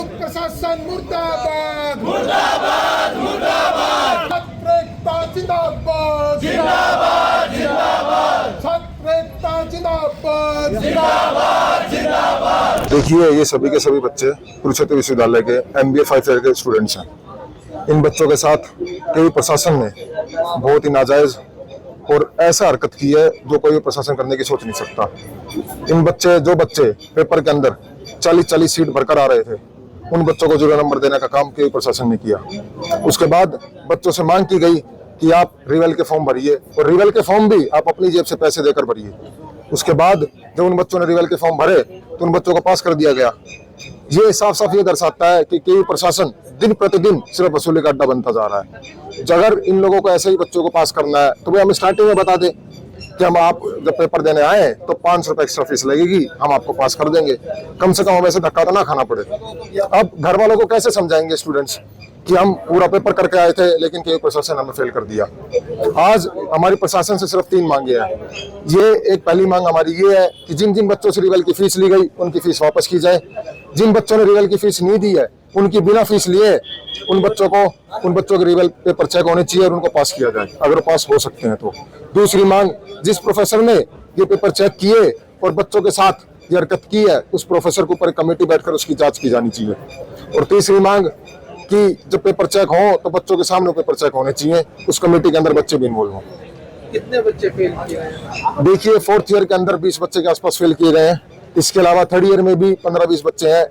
आयुक्त प्रशासन मुर्दाबाद मुर्दाबाद मुर्दाबाद। छात्र एकता जिंदाबाद जिंदाबाद जिंदाबाद। छात्र एकता जिंदाबाद जिंदाबाद जिंदाबाद। देखिए, ये सभी के सभी बच्चे कुरुक्षेत्र विश्वविद्यालय के MBA 5 ईयर के स्टूडेंट्स हैं। इन बच्चों के साथ कई प्रशासन ने बहुत ही नाजायज और ऐसा हरकत की है जो कोई भी प्रशासन करने की सोच नहीं सकता। जो बच्चे पेपर के अंदर 40-40 सीट भरकर आ रहे थे, उन बच्चों को 0 नंबर देने का काम कोई प्रशासन ने किया। उसके बाद बच्चों से मांग की गई कि आप रिवेल के फॉर्म भरिए, और रिवेल के फॉर्म भी आप अपनी जेब से पैसे देकर भरिए। उसके बाद जब उन बच्चों ने रिवेल के फॉर्म भरे तो उन बच्चों को पास कर दिया गया। ये साफ साफ ये दर्शाता है कि केयू प्रशासन दिन प्रतिदिन सिर्फ वसूली का अड्डा बनता जा रहा है। अगर इन लोगों को ऐसे ही बच्चों को पास करना है तो भाई हम स्टार्टिंग में बता दें कि हम आप जब पेपर देने आए तो 500 रुपए एक्स्ट्रा फीस लगेगी, हम आपको पास कर देंगे। कम से कम हमें ऐसे धक्का तो ना खाना पड़े। अब घर वालों को कैसे समझाएंगे स्टूडेंट्स कि हम पूरा पेपर करके आए थे लेकिन केयू प्रशासन हमें फेल कर दिया। आज हमारी प्रशासन से सिर्फ 3 मांगे हैं। ये एक पहली मांग हमारी ये है कि जिन जिन बच्चों से रिवेल की फीस ली गई उनकी फीस वापस की जाए। जिन बच्चों ने रिवेल की फीस नहीं दी है उनकी बिना फीस लिए उन बच्चों के रिवेल पेपर चेक होने चाहिए और उनको पास किया जाए, अगर पास हो सकते हैं तो। दूसरी मांग, जिस प्रोफेसर ने ये पेपर चेक किए और बच्चों के साथ ये हरकत की है, उस प्रोफेसर के ऊपर एक कमेटी बैठकर उसकी जांच की जानी चाहिए। और तीसरी मांग कि जब पेपर चेक हो तो बच्चों के सामने पेपर चेक होने चाहिए, उस कमेटी के अंदर बच्चे भी इन्वॉल्व हों। कितने बच्चे फेल किए हैं? देखिए, 4th ईयर के अंदर 20 बच्चे के आसपास फेल किए गए हैं। इसके अलावा 3rd ईयर में भी 15-20 बच्चे हैं।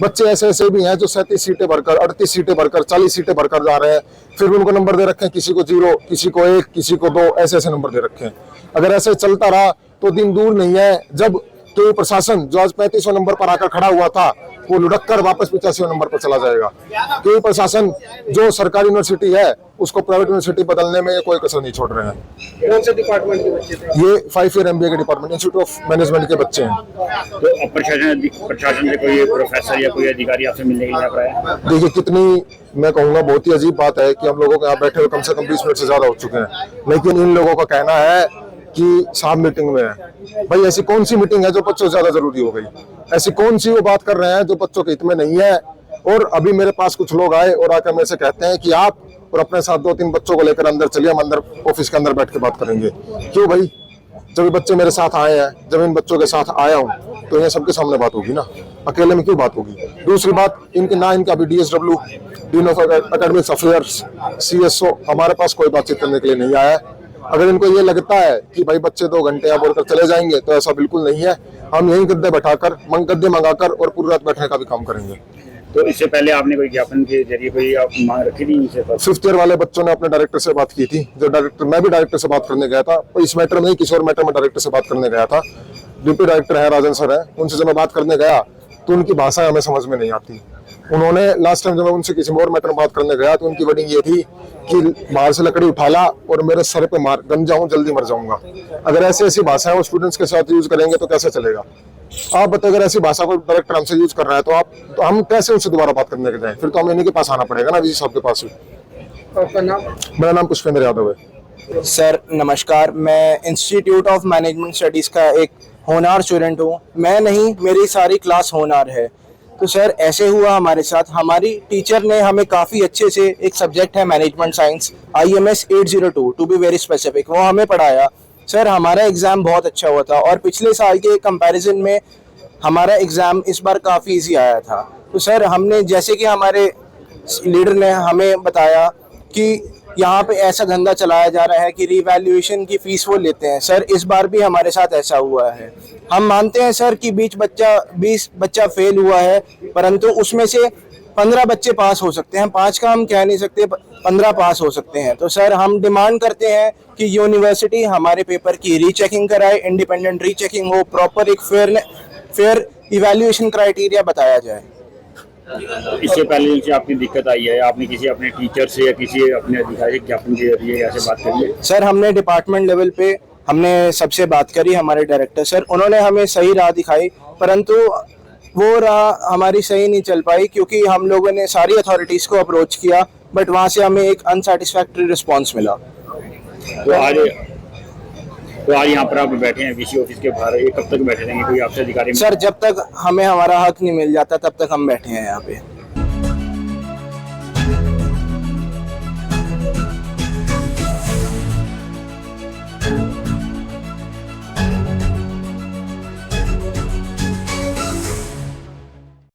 बच्चे ऐसे भी हैं जो 37 सीटें भरकर, 38 सीटें भरकर, 40 सीटें भरकर जा रहे हैं। फिर उनको नंबर दे रखे हैं, किसी को 0, किसी को 1, किसी को 2, ऐसे नंबर दे रखे हैं। अगर ऐसे चलता रहा तो दिन दूर नहीं है जब केयू प्रशासन जो आज 3500 नंबर पर आकर खड़ा हुआ था वो लुढ़क कर वापस 85 नंबर पर चला जाएगा। केयू प्रशासन जो सरकारी यूनिवर्सिटी है उसको प्राइवेट यूनिवर्सिटी बदलने में कोई कसर नहीं छोड़ रहे हैं। कौन से डिपार्टमेंट के बच्चे थे? ये 5 ईयर MBA के डिपार्टमेंट इंस्टीट्यूट ऑफ मैनेजमेंट के बच्चे हैं। तो प्रशासन से कोई प्रोफेसर या कोई अधिकारी आपसे मिलने के लिए आ रहा है? देखिए, कितनी मैं कहूँगा बहुत ही अजीब बात है कि हम लोगों के यहाँ बैठे हुए कम से कम 20 मिनट से ज्यादा हो चुके हैं, लेकिन इन लोगों का कहना है कि साहब मीटिंग में है। भाई, ऐसी कौन सी मीटिंग है जो बच्चों से ज्यादा जरूरी हो गई? ऐसी कौन सी वो बात कर रहे हैं जो बच्चों के हित में नहीं है? और अभी मेरे पास कुछ लोग आए और आकर मेरे से कहते हैं कि आप और अपने साथ 2-3 बच्चों को लेकर अंदर चलिए, हम अंदर ऑफिस के अंदर बैठ के बात करेंगे। क्यों भाई? जब ये बच्चे मेरे साथ आए हैं, जब इन बच्चों के साथ आया हूँ तो ये सबके सामने बात होगी ना, अकेले में क्यों बात होगी? दूसरी बात, इनका अभी DSW, dean of academic affairs, CSO हमारे पास कोई बातचीत करने के लिए नहीं आया है। अगर इनको ये लगता है कि भाई बच्चे 2 घंटे यहाँ बोलकर चले जाएंगे तो ऐसा बिल्कुल नहीं है। हम यही गद्दे मंगाकर और पूरी रात बैठने का भी काम करेंगे। तो इससे पहले आपने कोई ज्ञापन के जरिए कोई आप मांग रखी थी इनसे? 5th ईयर वाले बच्चों ने अपने डायरेक्टर से बात की थी। मैं भी डायरेक्टर से बात करने गया था, इस मैटर में किसी और मैटर में डायरेक्टर से बात करने गया था। डिप्टी डायरेक्टर है, राजन सर है, उनसे जब मैं बात करने गया तो उनकी भाषा हमें समझ में नहीं आती। उन्होंने लास्ट टाइम जब मैं उनसे किसी और मैटर में बात करने गया तो उनकी वर्डिंग ये थी कि बाहर से लकड़ी उठा ला और मेरे सर पे मार, गन जाऊं, जल्दी मर जाऊंगा। अगर ऐसी भाषाएं वो स्टूडेंट्स के साथ यूज करेंगे तो कैसे चलेगा? आप बताइए, अगर ऐसी भाषा को डायरेक्टर हमसे यूज कर रहा है तो हम कैसे उनसे दोबारा बात करने के जाएं? फिर तो हमें इन्हीं के पास आना पड़ेगा ना, विजी साहब के पास। आपका नाम? मेरा नाम पुष्पेंद्र यादव है। सर नमस्कार, मैं इंस्टीट्यूट ऑफ मैनेजमेंट स्टडीज़ का एक होनहार स्टूडेंट हूँ। मैं नहीं, मेरी सारी क्लास होनहार है। तो सर ऐसे हुआ हमारे साथ, हमारी टीचर ने हमें काफ़ी अच्छे से, एक सब्जेक्ट है management science IMS 802 to be very specific, वो हमें पढ़ाया। सर हमारा एग्ज़ाम बहुत अच्छा हुआ था और पिछले साल के कंपैरिजन में हमारा एग्ज़ाम इस बार काफ़ी इजी आया था। तो सर हमने, जैसे कि हमारे लीडर ने हमें बताया कि यहाँ पे ऐसा धंधा चलाया जा रहा है कि रीवैल्यूएशन की फीस वो लेते हैं। सर इस बार भी हमारे साथ ऐसा हुआ है। हम मानते हैं सर कि 20 बच्चा फेल हुआ है, परंतु उसमें से 15 बच्चे पास हो सकते हैं। 5 का हम कह नहीं सकते, 15 पास हो सकते हैं। तो सर हम डिमांड करते हैं कि यूनिवर्सिटी हमारे पेपर की रीचेकिंग कराए, इंडिपेंडेंट रीचेकिंग हो, प्रॉपर एक फेयर इवैल्यूएशन क्राइटेरिया बताया जाए। इससे पहले जिनसे आपकी दिक्कत आई है, आपने किसी अपने टीचर से या किसी अपने अधिकारी ज्ञापन के जरिए ऐसे बात करी है? सर हमने डिपार्टमेंट लेवल पे हमने सबसे बात करी, हमारे डायरेक्टर सर, उन्होंने हमें सही राह दिखाई, परंतु वो राह हमारी सही नहीं चल पाई क्योंकि हम लोगों ने सारी अथॉरिटीज़ को अप्रोच किया, बट वहाँ से हमें एक अनसेटिस्फैक्ट्री रिस्पॉन्स मिला। तो आज यहाँ पर आप बैठे हैं VC ऑफिस के बाहर, ये कब तक बैठे रहेंगे? कोई आपसे अधिकारी? सर जब तक हमें हमारा हक नहीं मिल जाता तब तक हम बैठे हैं यहाँ पे।